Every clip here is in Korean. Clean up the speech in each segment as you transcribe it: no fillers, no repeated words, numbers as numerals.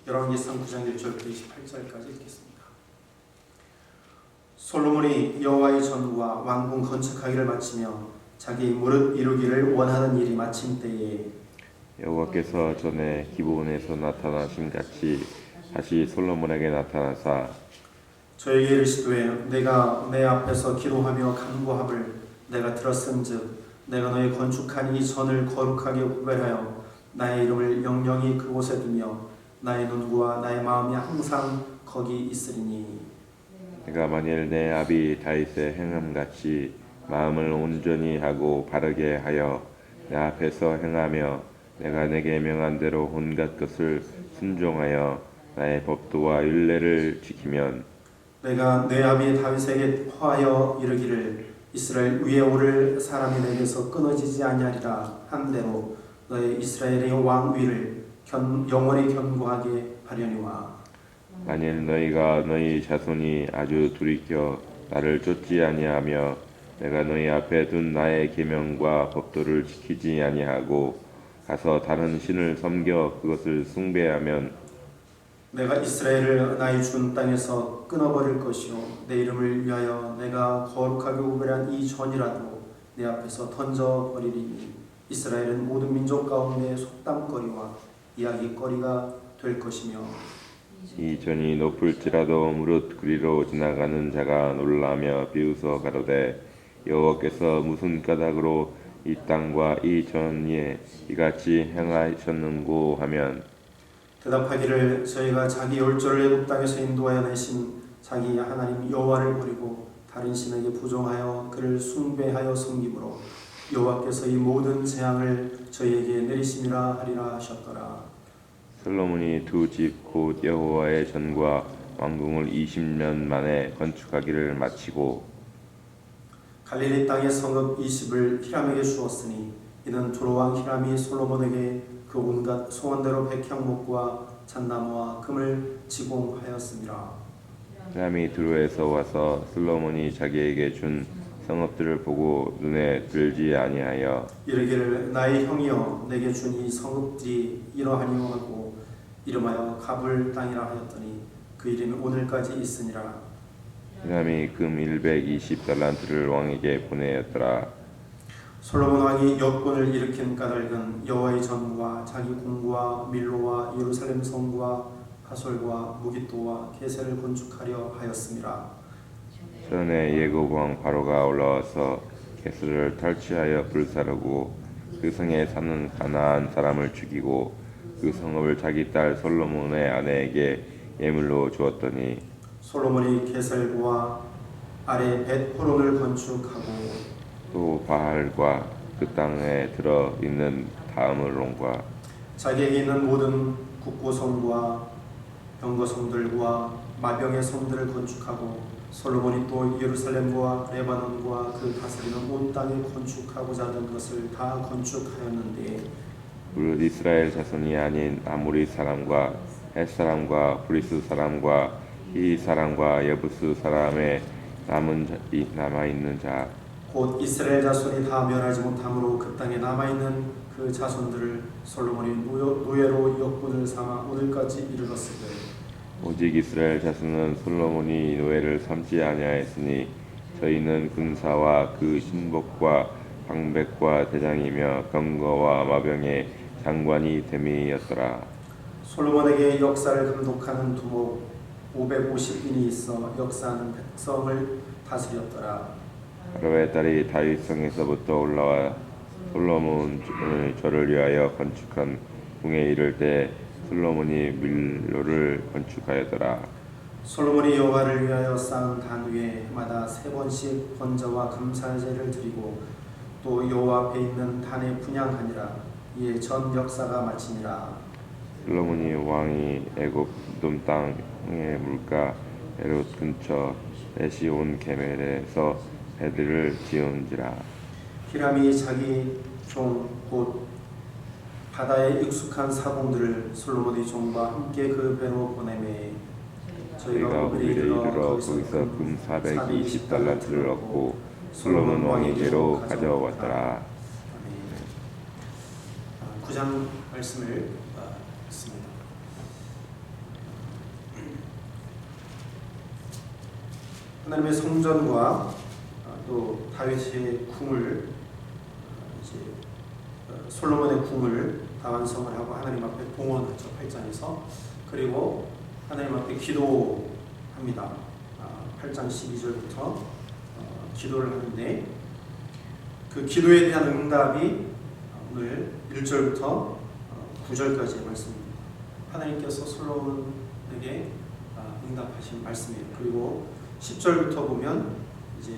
열왕기상 9장 1절부터 28절까지 읽겠습니다. 솔로몬이 여호와의 전과 왕궁 건축하기를 마치며 자기 무릇 이루기를 원하는 일이 마친 때에 여호와께서 전에 기브온에서 나타나신 같이 다시 솔로몬에게 나타나사 저에게 이르시되 내가 내 앞에서 기도하며 간구함을 내가 들었은즉 내가 너의 건축한 이 전을 거룩하게 구별하여 나의 이름을 영영히 그곳에 두며 나의 눈과 나의 마음이 항상 거기 있으리니 내가 만일 내 아비 다윗의 행함같이 마음을 온전히 하고 바르게 하여 내 앞에서 행하며 내가 내게 명한 대로 온갖 것을 순종하여 나의 법도와 율례를 지키면 내가 내 아비 다윗에게 화하여 이르기를 이스라엘 위에 오를 사람이 내게서 끊어지지 아니하리라 한 대로 너의 이스라엘의 왕 위를 영원히 견고하게 하려니와 만일 너희가 너희 자손이 아주 돌이켜 나를 쫓지 아니하며 내가 너희 앞에 둔 나의 계명과 법도를 지키지 아니하고 가서 다른 신을 섬겨 그것을 숭배하면 내가 이스라엘을 나의 준 땅에서 끊어버릴 것이요 내 이름을 위하여 내가 거룩하게 구별한 이 전이라도 내 앞에서 던져버리리니 이스라엘은 모든 민족 가운데 속담거리와 이야기거리가 될 것이며 이 전이 높을지라도 무릇 그리로 지나가는 자가 놀라며 비웃어 가로되 여호와께서 무슨 까닭으로 이 땅과 이 전에 이같이 행하셨는고 하면 대답하기를 저희가 자기 열조를 애굽 땅에서 인도하여 내신 자기 하나님 여호와를 버리고 다른 신에게 부종하여 그를 숭배하여 섬김으로 여호와께서 이 모든 재앙을 저희에게 내리심이라 하리라 하셨더라. 솔로몬이 두 집 곧 여호와의 전과 왕궁을 20년 만에 건축하기를 마치고 갈릴리 땅의 성읍 20을 히람에게 주었으니 이는 두로왕 히람이 솔로몬에게 그 온갖 소원대로 백향목과 잣나무와 금을 지공하였습니다. 히람이 두로에서 와서 솔로몬이 자기에게 준 성읍들을 보고 눈에 들지 아니하여 이르기를 나의 형이여 내게 준 이 성읍들이 이러하니요 하고 이름하여 가불 땅이라 하였더니 그 이름이 오늘까지 있으니라. 히람이 금 120달란트를 왕에게 보내었더라. 솔로몬 왕이 역군을 일으킨 까닭은 여호와의 전과 자기 궁과 밀로와 예루살렘 성과 하솔과 무깃도와 게셀을 건축하려 하였습니다. 전에 예굽 왕 바로가 올라와서 게스를 탈취하여 불사르고 그 성에 사는 가나안 사람을 죽이고 그 성읍을 자기 딸 솔로몬의 아내에게 예물로 주었더니 솔로몬이 게셀과 아래 벳호론을 건축하고 또 바알과 그 땅에 들어 있는 다음을론과 자기에게 있는 모든 국고성과 병거성들과 마병의 성들을 건축하고 솔로몬이 또 예루살렘과 레바논과 그 다스리는 온 땅에 건축하고자 하던 것을 다 건축하였는데 무릇 이스라엘 자손이 아닌 아모리 사람과 헷 사람과 브리스 사람과 히 사람과 여부스 사람의 남아있는 자 곧 이스라엘 자손이 다 멸하지 못함으로 그 땅에 남아있는 그 자손들을 솔로몬이 노예로 역군을 삼아 오늘까지 이르렀으되 오직 이스라엘 자손은 솔로몬이 노예를 삼지 아니하였으니 저희는 군사와 그 신복과 방백과 대장이며 병거와 마병의 장관이 됨이었더라. 솔로몬에게 역사를 감독하는 두목 550인이 있어 역사하는 백성을 다스렸더라. 바로의 딸이 다윗성에서부터 올라와 솔로몬의 절을 위하여 건축한 궁에 이를 때 솔로몬이 밀로를 건축하였더라. 솔로몬이 여호와를 위하여 쌓은 단 위에 마다 3번씩 번제와 감사제를 드리고 또 여호와 앞에 있는 단에 분향하니라. 이에 전 역사가 마치니라. 솔로몬이 왕이 애굽 돔 땅의 물가 에롯 근처 에시온 게멜에서 배들을 지은지라. 히람이 자기 종 곧 바다에 익숙한 사공들을 솔로몬의 종과 함께 그 배로 보내매 저희가 오빌에 이르러 거기서 금 420달란트를 얻고 솔로몬 왕에게로 가져왔더라. 9장 말씀을 읽습니다. 하나님의 성전과 또 다윗의 궁을 이제 솔로몬의 궁을 다 완성을 하고 하나님 앞에 봉헌하죠. 8장에서. 그리고 하나님 앞에 기도합니다. 8장 12절부터 기도를 하는데 그 기도에 대한 응답이 오늘 1절부터 9절까지의 말씀입니다. 하나님께서 솔로몬에게 응답하신 말씀이에요. 그리고 10절부터 보면 이제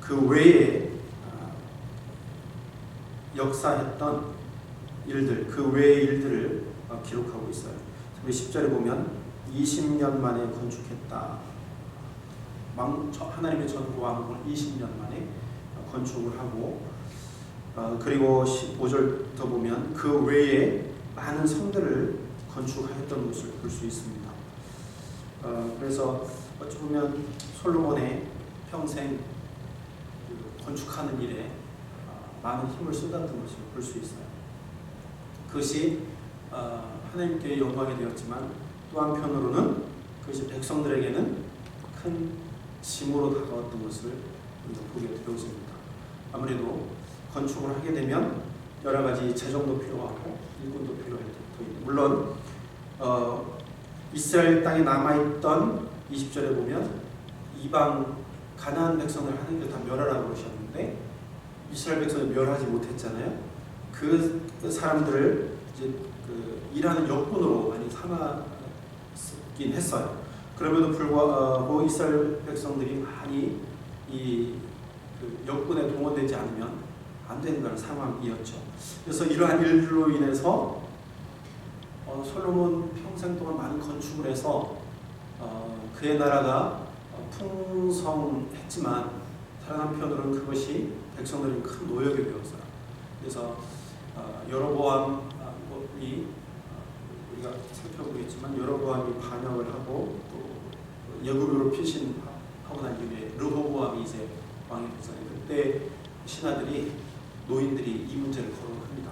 그 외에 역사했던 일들, 그 외의 일들을 기록하고 있어요. 특히 10절에 보면 20년 만에 건축했다. 하나님의 전고 왕국을 20년 만에 건축을 하고 그리고 15절부터 보면 그 외에 많은 성들을 건축하였던 것을 볼 수 있습니다. 그래서 어찌 보면 솔로몬의 평생 건축하는 일에 많은 힘을 쏟았던 것을 볼 수 있어요. 그것이 하나님께 영광이 되었지만 또 한편으로는 그것이 백성들에게는 큰 짐으로 다가왔던 것을 우리가 보게 되었습니다. 아무래도 건축을 하게 되면 여러 가지 재정도 필요하고 일꾼도 필요할 텐데 물론 이스라엘 땅에 남아있던 20절에 보면 이방 가나안 백성을 하나님께서 다 멸하라고 그러셨는데 이스라엘 백성을 멸하지 못했잖아요. 그 사람들을 이제 일하는 역군으로 많이 삼았긴 했어요. 그럼에도 불구하고 이스라엘 백성들이 많이 이 역군에 동원되지 않으면 안 되는 상황이었죠. 그래서 이러한 일들로 인해서 솔로몬 평생 동안 많은 건축을 해서 그의 나라가 풍성했지만 다른 한편으로는 그것이 백성들이 큰 노역이 되었어요. 그래서 여로보암이 우리가 살펴보겠지만 여로보암이 반역을 하고 또 예굽으로 피신하고 난 이후에 르호보암이 이제 왕이 됐잖아요. 그때 신하들이 노인들이 이 문제를 거론합니다.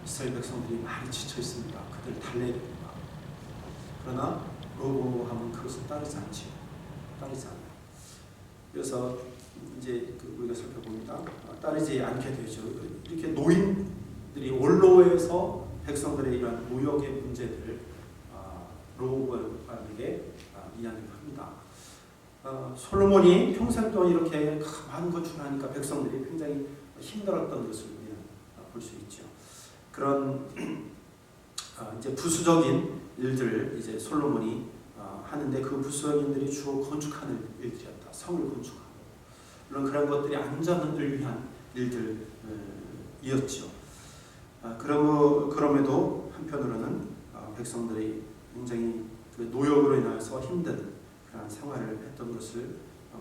이스라엘 백성들이 많이 지쳐 있습니다. 그들을 달래야 됩니다. 그러나 르호보암은 그것을 따르지 않지요. 따르지 않아요. 그래서 이제 우리가 살펴봅니다. 따르지 않게 되죠. 이렇게 노인들이 원로에서 백성들의 이러한 노역의 문제들을 르호보암에게 이야기를 합니다. 솔로몬이 평생 동안 이렇게 많은 건축을 하니까 백성들이 굉장히 힘들었던 것을 우리는 볼 수 있죠. 그런 이제 부수적인 일들을 이제 솔로몬이 하는데 그 부수적인 일들이 주로 건축하는 일들이었다. 성을 건축하고 물론 그런 것들이 안전을 위한 일들이었죠. 그럼에도 한편으로는 백성들이 굉장히 그 노역으로 인해서 힘든 그런 생활을 했던 것을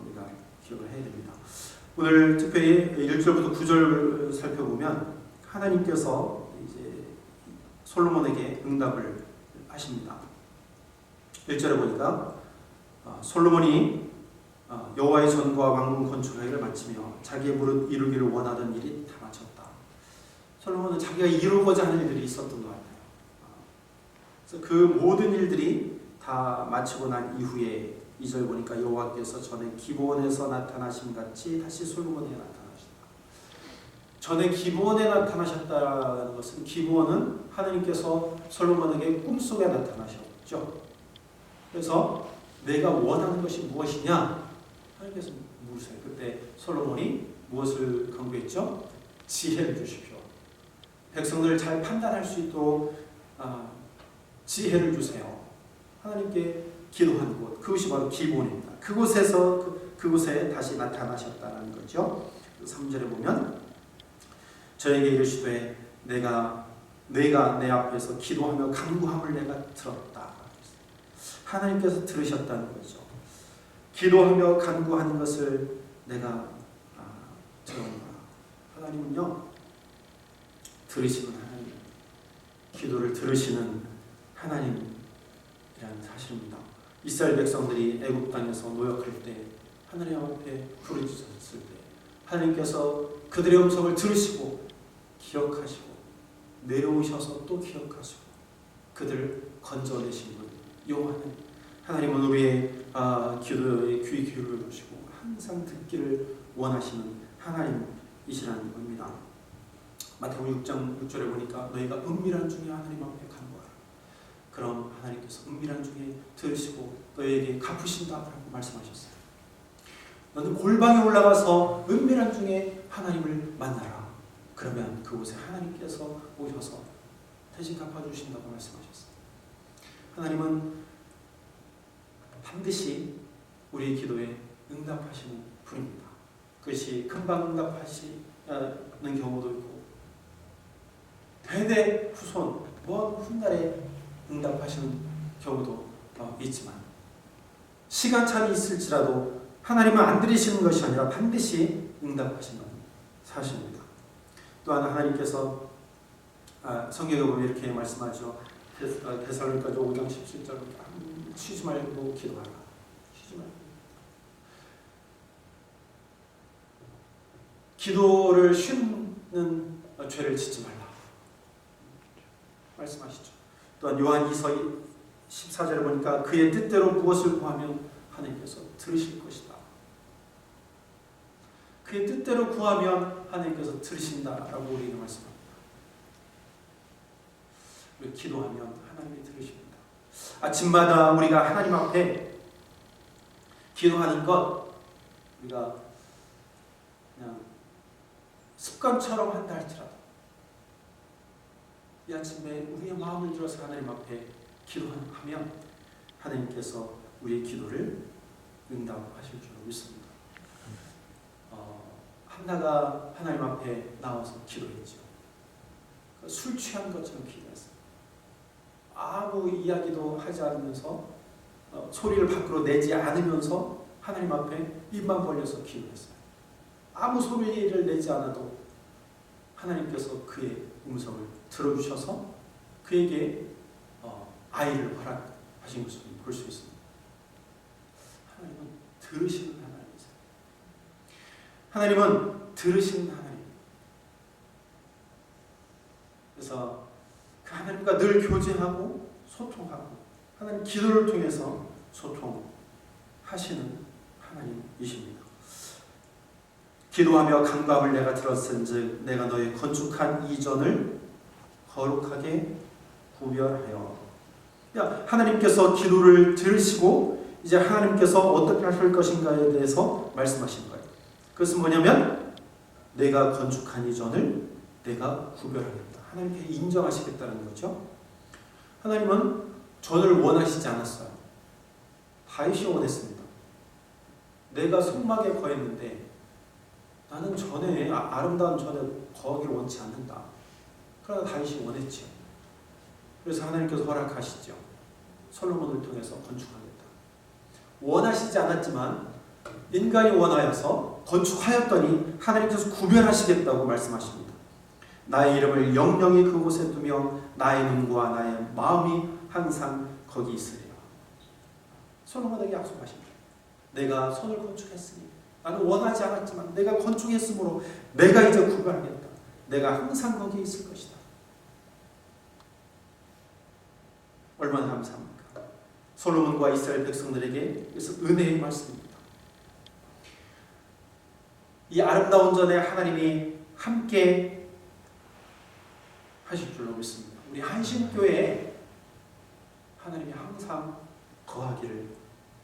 우리가 기억을 해야 됩니다. 오늘 특별히 1절부터 9절 살펴보면 하나님께서 이제 솔로몬에게 응답을 하십니다. 1절에 보니까 솔로몬이 여호와의 전과 왕궁 건축하기를 마치며 자기의 무릇 이루기를 원하던 일이 다 마쳤다. 솔로몬은 자기가 이루고자 하는 일들이 있었던 것 같아요. 그래서 그 모든 일들이 다 마치고 난 이후에 2절 보니까 여호와께서 전에 기브온에서 나타나심 같이 다시 솔로몬에게 나타나셨다. 전에 기브온에 나타나셨다는 것은 기브온은 하나님께서 솔로몬에게 꿈속에 나타나셨죠. 그래서 내가 원하는 것이 무엇이냐? 하나님께서 물으세요. 그때 솔로몬이 무엇을 강구했죠? 지혜를 주십시오. 백성들을 잘 판단할 수 있도록 지혜를 주세요. 하나님께 기도한 곳, 그것이 바로 기본입니다. 그곳에 다시 나타나셨다는 거죠. 3절에 보면 저에게 이르시되 내가 내 앞에서 기도하며 간구함을 내가 들었다. 하나님께서 들으셨다는 거죠. 기도하며 간구하는 것을 내가 들었다. 하나님은요 들으시는 하나님, 기도를 들으시는 하나님이라는 사실입니다. 이스라엘 백성들이 애굽 땅에서 노역할 때 하나님 앞에 부르짖었을 때 하나님께서 그들의 음성을 들으시고 기억하시고 내려오셔서 또 기억하시고 그들을 건져내신 분 여호와는 하나님은 우리의 기도에 귀 기울여 주시고 항상 듣기를 원하시는 하나님이시라는 겁니다. 마태복음 6장 6절에 보니까 너희가 은밀한 중에 하나님 앞에 간구하라. 그럼 하나님께서 은밀한 중에 들으시고 너희에게 갚으신다라고 말씀하셨어요. 너는 골방에 올라가서 은밀한 중에 하나님을 만나라. 그러면 그곳에 하나님께서 오셔서 대신 갚아주신다고 말씀하셨어요. 하나님은 반드시 우리의 기도에 응답하시는 분입니다. 그것이 금방 응답하시는 경우도 있고 대대 후손 먼 훗날에 응답하시는 경우도 있지만 시간차이 있을지라도 하나님은 안 들으시는 것이 아니라 반드시 응답하시는 사실입니다. 또한 하나님께서 성경에 보면 이렇게 말씀하죠. 데살로니가서 5장 17절 쉬지 말고 기도하라. 쉬지 말고. 기도를 쉬는 죄를 짓지 말라 말씀하시죠. 또한 요한 2서 14절에 보니까 그의 뜻대로 무엇을 구하면 하나님께서 들으실 것이다. 그의 뜻대로 구하면 하나님께서 들으신다라고 우리에게 말씀합니다. 우리 기도하면 하나님이 들으십니다. 아침마다 우리가 하나님 앞에 기도하는 것 우리가 그냥 습관처럼 한다 할지라도 이 아침에 우리의 마음을 들어서 하나님 앞에 기도하면 하나님께서 우리의 기도를 응답하실 줄 믿습니다. 한나가 하나님 앞에 나와서 기도했죠. 술 취한 것처럼 기도했어요. 아무 이야기도 하지 않으면서 소리를 밖으로 내지 않으면서 하나님 앞에 입만 벌려서 기도했어요. 아무 소리를 내지 않아도 하나님께서 그의 음성을 들어주셔서 그에게 아이를 허락하신 것을 볼 수 있습니다. 하나님은 들으시는 하나님이세요. 하나님은 들으시는 하나님. 그래서 그 하나님과 늘 교제하고 소통하고 하나님 기도를 통해서 소통하시는 하나님이십니다. 기도하며 간구함을 내가 들었은즉 내가 너의 건축한 이전을 거룩하게 구별하여. 하나님께서 기도를 들으시고 이제 하나님께서 어떻게 하실 것인가에 대해서 말씀하신 거예요. 그것은 뭐냐면 내가 건축한 이전을 내가 구별하겠다. 하나님께 인정하시겠다는 거죠. 하나님은 전을 원하시지 않았어요. 다윗이 원했습니다. 내가 성막에 거했는데 나는 전에 아름다운 전에 거하기를 원치 않는다. 그러나 다윗이 원했죠. 그래서 하나님께서 허락하시죠. 솔로몬을 통해서 건축하겠다. 원하시지 않았지만 인간이 원하여서 건축하였더니 하나님께서 구별하시겠다고 말씀하십니다. 나의 이름을 영영히 그곳에 두며 나의 눈과 나의 마음이 항상 거기 있으리라. 솔로몬에게 약속하십니다. 내가 손을 건축했으니 나는 원하지 않았지만 내가 건축했으므로 내가 이제 구별하겠다. 내가 항상 거기에 있을 것이다. 얼마나 감사합니까? 솔로몬과 이스라엘 백성들에게 그래서 은혜의 말씀입니다. 이 아름다운 전에 하나님이 함께 하실 줄로 믿습니다. 우리 한신교회에 하나님이 항상 거하기를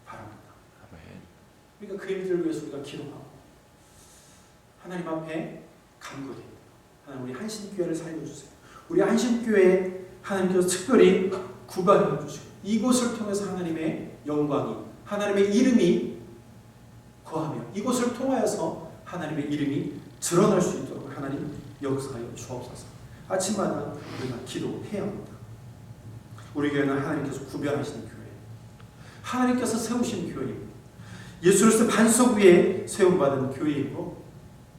바랍니다. 그러니까 그 일들을 위해서 우리가 기도하고 하나님 앞에 간구해야 돼요. 하나님 우리 한신교회를 살려주세요. 우리 한신교회에 하나님께서 특별히 구별해 주시고 이곳을 통해서 하나님의 영광이 하나님의 이름이 거하며 이곳을 통하여서 하나님의 이름이 드러날 수 있도록 하나님 역사하여 주옵소서. 아침마다 우리가 기도해야 합니다. 우리 교회는 하나님께서 구별하시는 교회, 하나님께서 세우신 교회입니다. 예수로서 반석 위에 세움받은 교회이고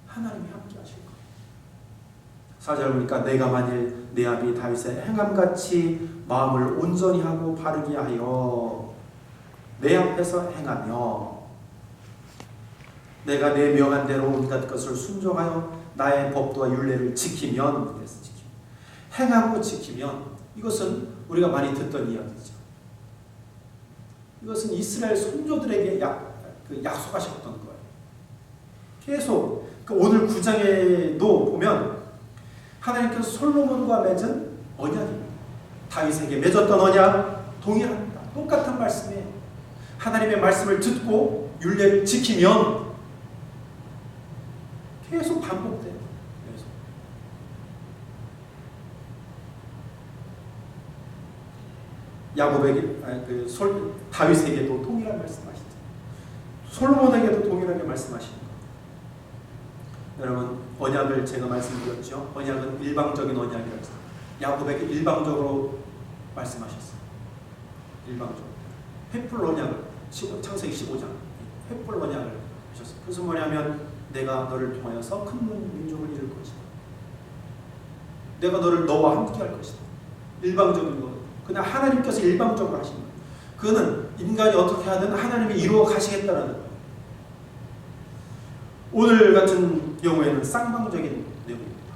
하나님이 함께 하실 거예요. 4절 보니까 내가 만일 내 아비 다윗의 행함같이 마음을 온전히 하고 바르게 하여 내 앞에서 행하며 내가 내 명한 대로 온갖 것을 순종하여 나의 법도와 율례를 지키면 행하고 지키면 이것은 우리가 많이 듣던 이야기죠. 이것은 이스라엘 선조들에게 약속하셨던 거예요. 계속 오늘 9장에도 보면 하나님께서 솔로몬과 맺은 언약입니다. 다윗에게 맺었던 언약 동일합니다. 똑같은 말씀이에요. 하나님의 말씀을 듣고 율례를 지키면 계속 반복돼요. 계속. 야곱에게 다윗에게도 동일한 말씀하시죠. 솔로몬에게도 동일하게 말씀하시는 거예요. 여러분, 언약을 제가 말씀드렸죠. 언약은 일방적인 언약이라서 야곱에게 일방적으로 말씀하셨어요. 일방적으로 횃불 언약을 창세기 15장 횃불 언약을 하셨어요. 그래서 뭐냐면 내가 너를 통하여서 큰 민족을 이룰 것이다. 내가 너와 함께 할 것이다. 일방적인 거. 그냥 하나님께서 일방적으로 하신 거예요. 그거는 인간이 어떻게 하든 하나님이 이루어 가시겠다라는 거예요. 오늘 같은 경우에는 쌍방적인 내용입니다.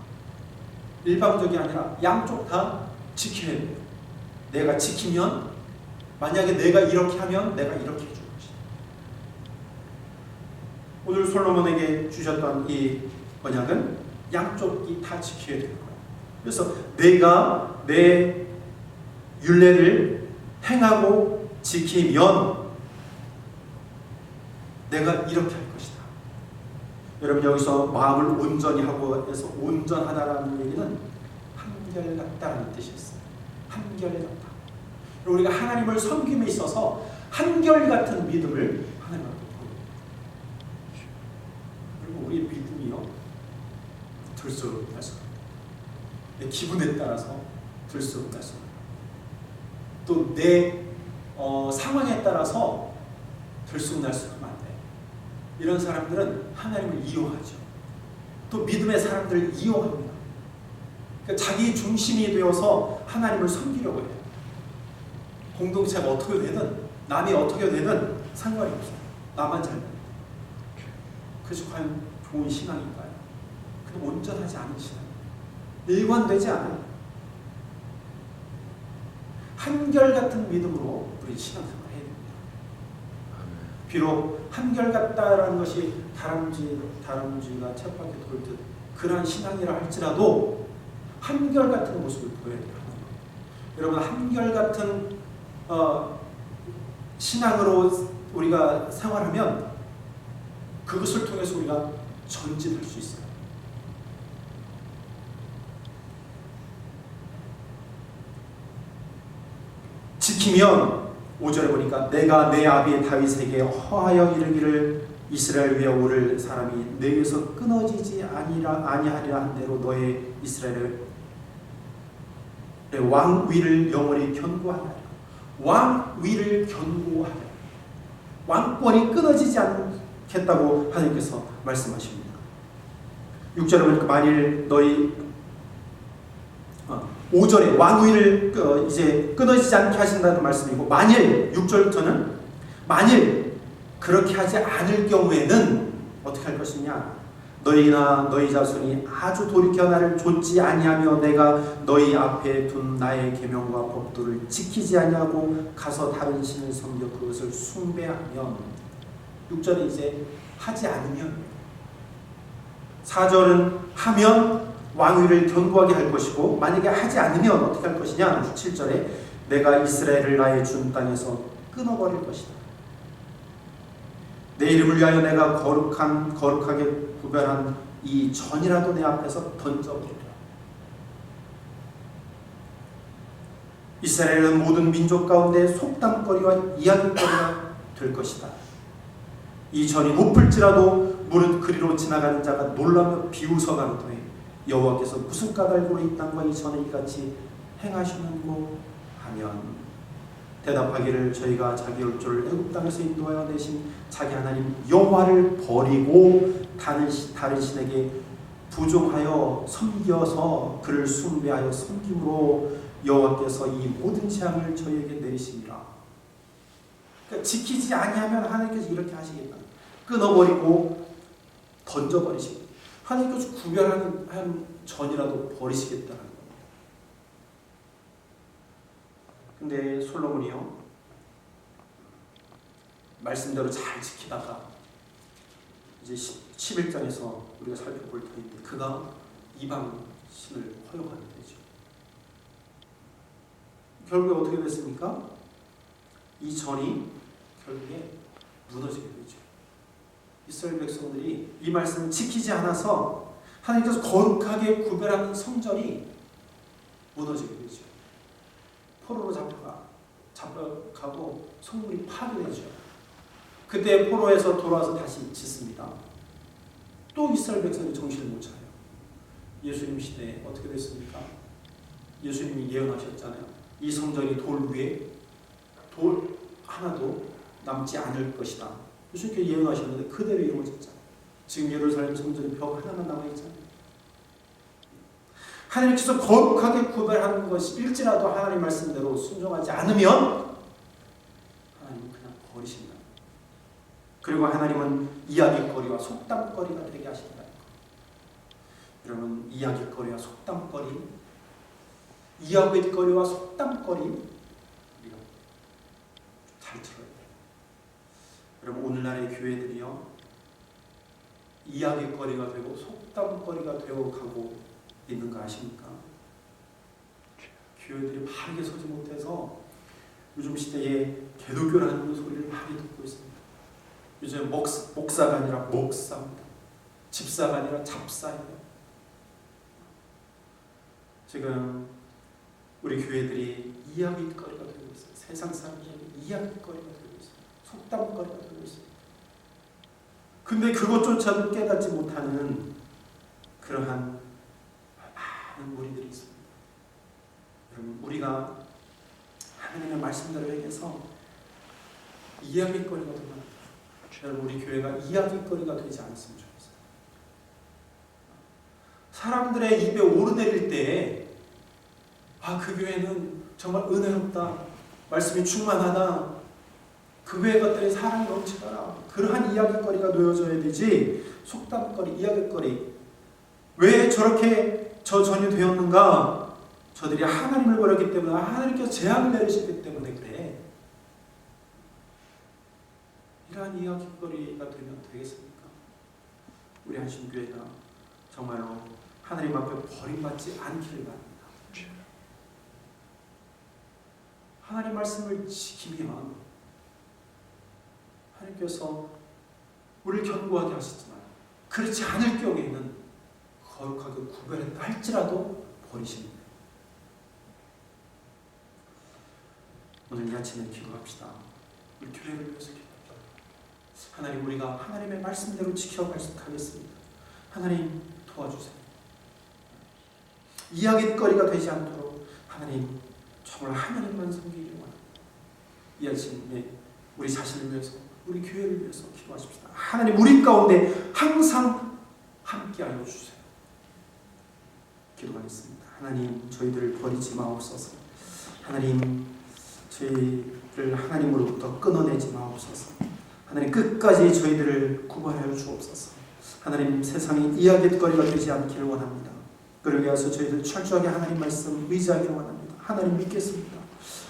일방적이 아니라 양쪽 다 지켜야 돼요. 내가 지키면, 만약에 내가 이렇게 하면 내가 이렇게 해줄 것이다. 오늘 솔로몬에게 주셨던 이 언약은 양쪽이 다 지켜야 되는 거예요. 그래서 내가 내 율례를 행하고 지키면 내가 이렇게 할 것이다. 여러분, 여기서 마음을 온전히 하고 해서 온전하다라는 얘기는 한결같다라는 뜻이 있어요. 한결같다. 우리가 하나님을 섬김에 있어서 한결같은 믿음을 하나님 앞에 보여요. 그리고 우리의 믿음이요, 들쑥날쑥, 내 기분에 따라서 들쑥날쑥, 또 내 상황에 따라서 들쑥날쑥하면 안 돼요. 이런 사람들은 하나님을 이용하죠. 또 믿음의 사람들을 이용합니다. 그러니까 자기 중심이 되어서 하나님을 섬기려고 해요. 공동체가 어떻게 되든, 남이 어떻게 되든 상관이 없어요. 나만 잘 됩니다. 그래서 과연 좋은 신앙인가요? 그럼 온전하지 않은 신앙, 일관되지 않아요. 한결같은 믿음으로 우리 신앙생활을 해야 됩니다. 비록 한결같다라는 것이 다람쥐가 쳇바퀴 돌듯 그러한 신앙이라 할지라도 한결같은 모습을 보여야 돼요. 여러분, 한결같은 신앙으로 우리가 생활하면 그것을 통해서 우리가 전진할 수 있어요. 지키면 5절에 보니까 내가 내 아비 다윗에게 허하여 이르기를 이스라엘 위에 오를 사람이 내게서 끊어지지 아니하리라 한 대로 너의 이스라엘의 왕 위를 영원히 견고하리라. 왕 위를 견고하리라. 왕권이 끊어지지 않겠다고 하나님께서 말씀하십니다. 6절에 보니까 만일 너희 5절에 왕위를 이제 끊어지지 않게 하신다는 말씀이고, 만일 6절부터는 만일 그렇게 하지 않을 경우에는 어떻게 할 것이냐, 너희나 너희 자손이 아주 돌이켜 나를 좇지 아니하며 내가 너희 앞에 둔 나의 계명과 법도를 지키지 아니하고 가서 다른 신을 섬겨 그것을 숭배하면, 6절에 이제 하지 않으면, 4절은 하면 왕위를 견고하게 할 것이고, 만약에 하지 않으면 어떻게 할 것이냐, 7절에 내가 이스라엘을 나의 준 땅에서 끊어버릴 것이다. 내 이름을 위하여 내가 거룩하게 구별한 이 전이라도 내 앞에서 던져버리라. 이스라엘은 모든 민족 가운데 속담거리와 이야기거리가 될 것이다. 이 전이 높을지라도 무릇 그리로 지나가는 자가 놀라며 비웃어 가로되 여호와께서 무슨 까닭으로 이 땅과 이 전에 이같이 행하시는고 하면, 대답하기를 저희가 자기 율조를 애굽 땅에서 인도하여 내신 자기 하나님 여호와를 버리고 다른 신에게 부종하여 섬겨서 그를 숭배하여 섬김으로 여호와께서 이 모든 재앙을 저희에게 내리시니라. 그러니까 지키지 아니하면 하나님께서 이렇게 하시겠다. 끊어버리고 던져버리시겠다. 하나님께서 구별하는 한 전이라도 버리시겠다는 겁니다. 근데 솔로몬이요, 말씀대로 잘 지키다가 이제 11장에서 우리가 살펴볼 터인데 그가 이방 신을 허용하게 되죠. 결국에 어떻게 됐습니까? 이 전이 결국에 무너지게 되죠. 이스라엘 백성들이 이 말씀을 지키지 않아서 하나님께서 거룩하게 구별하는 성전이 무너지게 되죠. 포로로 잡혀가고 성물이 파괴되죠. 그때 포로에서 돌아와서 다시 짓습니다. 또 이스라엘 백성이 정신을 못 차려요. 예수님 시대에 어떻게 됐습니까? 예수님이 예언하셨잖아요. 이 성전이 돌 위에 돌 하나도 남지 않을 것이다. 예수님께서 예언하셨는데 그대로 이루어졌잖아요. 지금 예루살렘 성전에 벽 하나만 남아있잖아요. 하나님께서 거룩하게 구별하는 것이 일지라도 하나님 말씀대로 순종하지 않으면 하나님은 그냥 버리신다. 그리고 하나님은 이야기거리와 속담거리가 되게 하신다. 여러분, 이야기거리와 속담거리, 이야기거리와 속담거리 우리가 잘 들어야 돼요. 여러분, 오늘날의 교회들이요, 이야기거리가 되고 속담거리가 되어가고 있는 거 아십니까? 교회들이 바르게 서지 못해서 요즘 시대에 개도교라는 소리를 많이 듣고 있습니다. 요즘 목사가 아니라 목사입니다. 집사가 아니라 잡사예요. 지금 우리 교회들이 이야기거리가 되고 있어요. 세상 사람들에게 이야기거리가 되고 있어요. 속담거리가 되고 있어요. 근데 그것조차도 깨닫지 못하는 그러한 많은 무리들이 있습니다. 여러분, 우리가 하나님의 말씀대로 행해서 이야기거리가 되면 여러분, 우리 교회가 이야기거리가 되지 않았으면 좋겠어요. 사람들의 입에 오르내릴 때 그 교회는 정말 은혜롭다, 말씀이 충만하다, 그 교회 것들이 사랑이 넘치더라, 그러한 이야기거리가 놓여져야 되지, 속담거리, 이야기거리, 왜 저렇게 저 전이 되었는가? 저들이 하나님을 버렸기 때문에, 하나님께서 재앙을 내리셨기 때문에 그래. 이러한 이야기거리가 되면 되겠습니까? 우리 한신교회가 정말로 하나님 앞에 버림받지 않기를 바랍니다. 하나님 말씀을 지키면 하나님께서 우리를 견고하게 하시지만, 그렇지 않을 경우에는 거룩하게 구별했다 할지라도 버리십니다. 오늘 이 아침에 기도합시다. 우리 교회를 위해서 기도합시다. 하나님, 우리가 하나님의 말씀대로 지켜가겠습니다. 하나님 도와주세요. 이야기거리가 되지 않도록 하나님 정말 하나님만 섬기기를 원합니다. 이 아침에 우리 자신을 위해서, 우리 교회를 위해서 기도하십시다. 하나님, 우리 가운데 항상 함께하여 주세요. 기도하겠습니다. 하나님, 저희들을 버리지 마옵소서. 하나님, 저희를 하나님으로부터 끊어내지 마옵소서. 하나님, 끝까지 저희들을 구원하여 주옵소서. 하나님, 세상이 이야기거리가 되지 않기를 원합니다. 그러기 위해서 저희들 철저하게 하나님 말씀 의지하기를 원합니다. 하나님 믿겠습니다.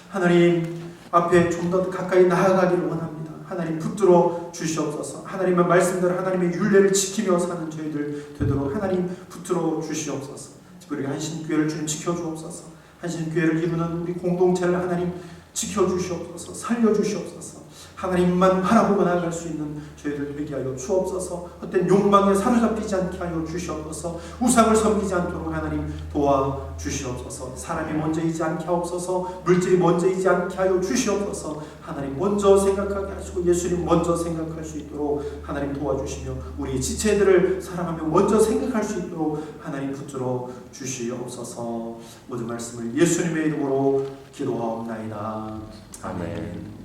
하나님 앞에 좀 더 가까이 나아가기를 원합니다. 하나님 붙들어 주시옵소서. 하나님의 말씀대로 하나님의 율례를 지키며 사는 저희들 되도록 하나님 붙들어 주시옵소서. 우리 한신교회를 주님 지켜주옵소서. 한신교회를 이루는 우리 공동체를 하나님 지켜주시옵소서. 살려주시옵소서. 하나님만 바라보고 나아갈 수 있는 저희들 되게 하여 주옵소서. 헛된 욕망에 사로잡히지 않게 하여 주시옵소서. 우상을 섬기지 않도록 하나님 도와주시옵소서. 사람이 먼저이지 않게 하옵소서. 물질이 먼저이지 않게 하여 주시옵소서. 하나님 먼저 생각하게 하시고 예수님 먼저 생각할 수 있도록 하나님 도와주시며, 우리 지체들을 사랑하며 먼저 생각할 수 있도록 하나님 붙들어 주시옵소서. 모든 말씀을 예수님의 이름으로 기도하옵나이다. 아멘.